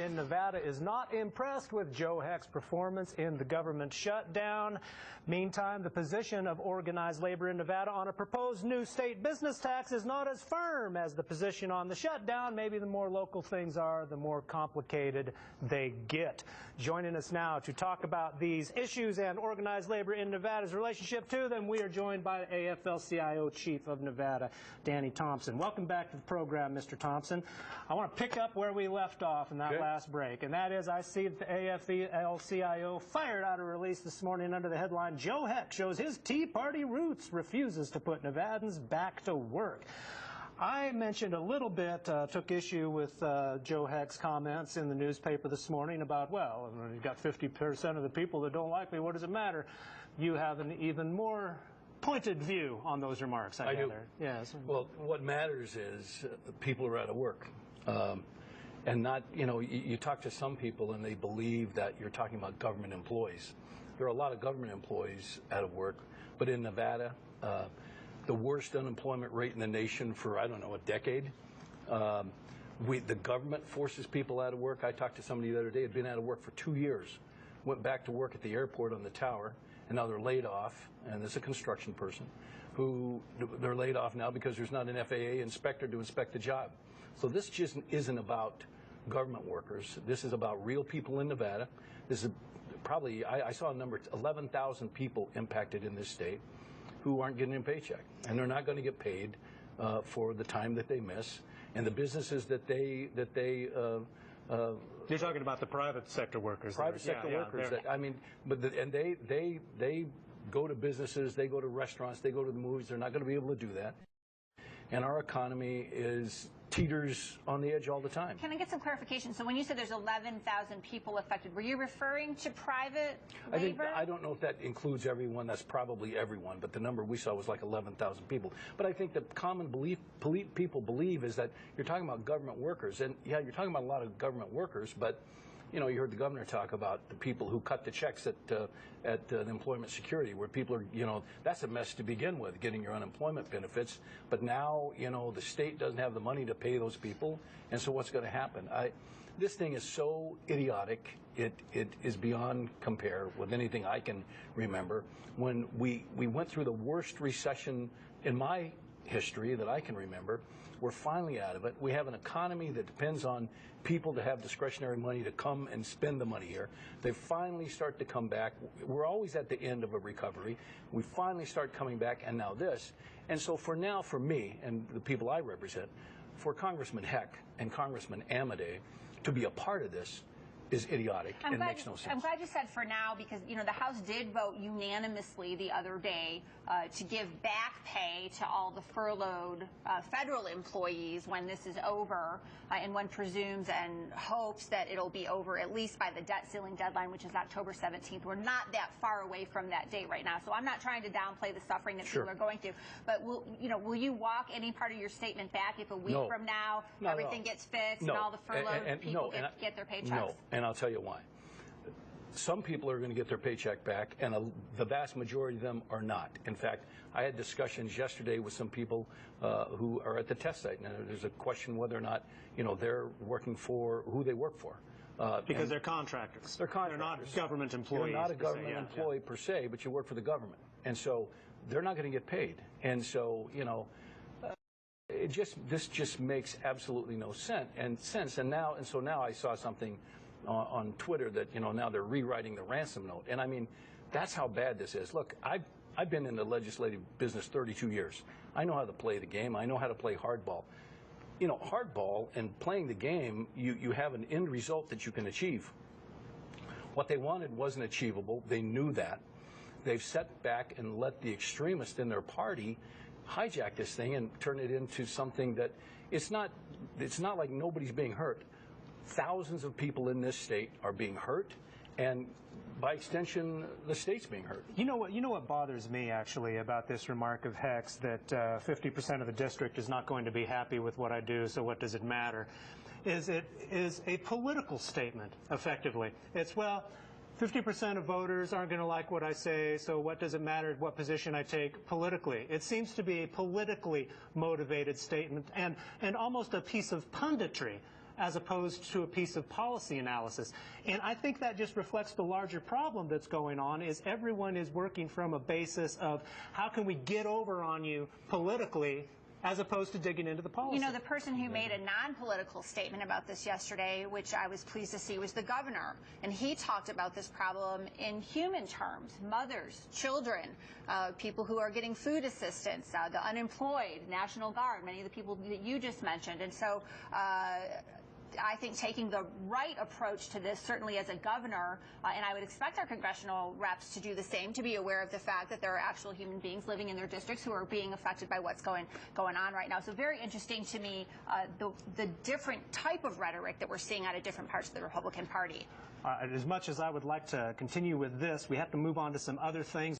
in Nevada is not impressed with Joe Heck's performance in the government shutdown. Meantime, the position of organized labor in Nevada on a proposed new state business tax is not as firm as the position on the shutdown. Maybe the more local things are, the more complicated they get. Joining us now to talk about these issues and organized labor in Nevada's relationship to them, we are joined by AFL-CIO Chief of Nevada, Danny Thompson. Welcome back to the program, Mr. Thompson. I want to pick up where we left off in that last break, and that is I see that the AFL-CIO fired out a release this morning under the headline, Joe Heck shows his Tea Party roots, refuses to put Nevadans back to work. I mentioned a little bit, took issue with Joe Heck's comments in the newspaper this morning about, well, you've got 50% of the people that don't like me, what does it matter? You have an even more pointed view on those remarks, I gather. Yes. Well, what matters is people are out of work. And not, you talk to some people and they believe that you're talking about government employees. There are a lot of government employees out of work, but in Nevada, the worst unemployment rate in the nation for, I don't know, a decade. The government forces people out of work. I talked to somebody the other day, had been out of work for 2 years, went back to work at the airport on the tower, and now they're laid off, and this is a construction person, who they're laid off now because there's not an FAA inspector to inspect the job. So this just isn't about government workers. This is about real people in Nevada. This is probably, I saw a number, 11,000 people impacted in this state who aren't getting a paycheck, and they're not going to get paid for the time that they miss, and the businesses that they you're talking about the private sector workers. Private sector workers. And they go to businesses, they go to restaurants, they go to the movies. They're not going to be able to do that. And our economy teeters on the edge all the time. Can I get some clarification? So when you said there's 11,000 people affected, were you referring to private labor? I don't know if that includes everyone. That's probably everyone, but the number we saw was like 11,000 people. But I think the common belief people believe is that you're talking about government workers, and yeah, you're talking about a lot of government workers, but you heard the governor talk about the people who cut the checks at the employment security, where people are, that's a mess to begin with, getting your unemployment benefits. But now, the state doesn't have the money to pay those people, and so what's going to happen? This thing is so idiotic, it is beyond compare with anything I can remember. When we went through the worst recession in my history that I can remember, we're finally out of it. We have an economy that depends on people to have discretionary money to come and spend the money here. They finally start to come back. We're always at the end of a recovery. We finally start coming back, and now this. And so for now, for me and the people I represent, for Congressman Heck and Congressman Amodei to be a part of this is idiotic and makes no sense. I'm glad you said for now, because the House did vote unanimously the other day to give back pay to all the furloughed federal employees when this is over, and one presumes and hopes that it'll be over at least by the debt ceiling deadline, which is October 17th. We're not that far away from that date right now, so I'm not trying to downplay the suffering that people are going through. But will you walk any part of your statement back if a week from now everything gets fixed and all the furloughed people get their paychecks? No. And I'll tell you why. Some people are going to get their paycheck back, and the vast majority of them are not. In fact, I had discussions yesterday with some people who are at the test site, and there's a question whether or not they're working for who they work for. Because they're contractors. They're not government employees. You're not a government employee per se, but you work for the government, and so they're not going to get paid. And so this just makes absolutely no sense. And so now I saw something on Twitter that now they're rewriting the ransom note, and I mean, that's how bad this is. Look, I've been in the legislative business 32 years. I know how to play the game. I know how to play hardball. Hardball and playing the game, you have an end result that you can achieve. What they wanted wasn't achievable. They knew that. They've sat back and let the extremists in their party hijack this thing and turn it into something that it's not like nobody's being hurt. Thousands of people in this state are being hurt, and by extension, the state's being hurt. You know what bothers me actually about this remark of Heck's, that 50% of the district is not going to be happy with what I do, so what does it matter? Is it is a political statement, effectively. It's, well, 50% of voters aren't going to like what I say, so what does it matter what position I take politically? It seems to be a politically motivated statement and almost a piece of punditry as opposed to a piece of policy analysis. And I think that just reflects the larger problem that's going on, is everyone is working from a basis of how can we get over on you politically, as opposed to digging into the policy. You know, the person who made a non-political statement about this yesterday, which I was pleased to see, was the governor. And he talked about this problem in human terms: mothers, children, people who are getting food assistance, the unemployed, National Guard, many of the people that you just mentioned. And so I think taking the right approach to this, certainly as a governor, and I would expect our congressional reps to do the same, to be aware of the fact that there are actual human beings living in their districts who are being affected by what's going on right now. So very interesting to me, the different type of rhetoric that we're seeing out of different parts of the Republican Party. As much as I would like to continue with this, we have to move on to some other things.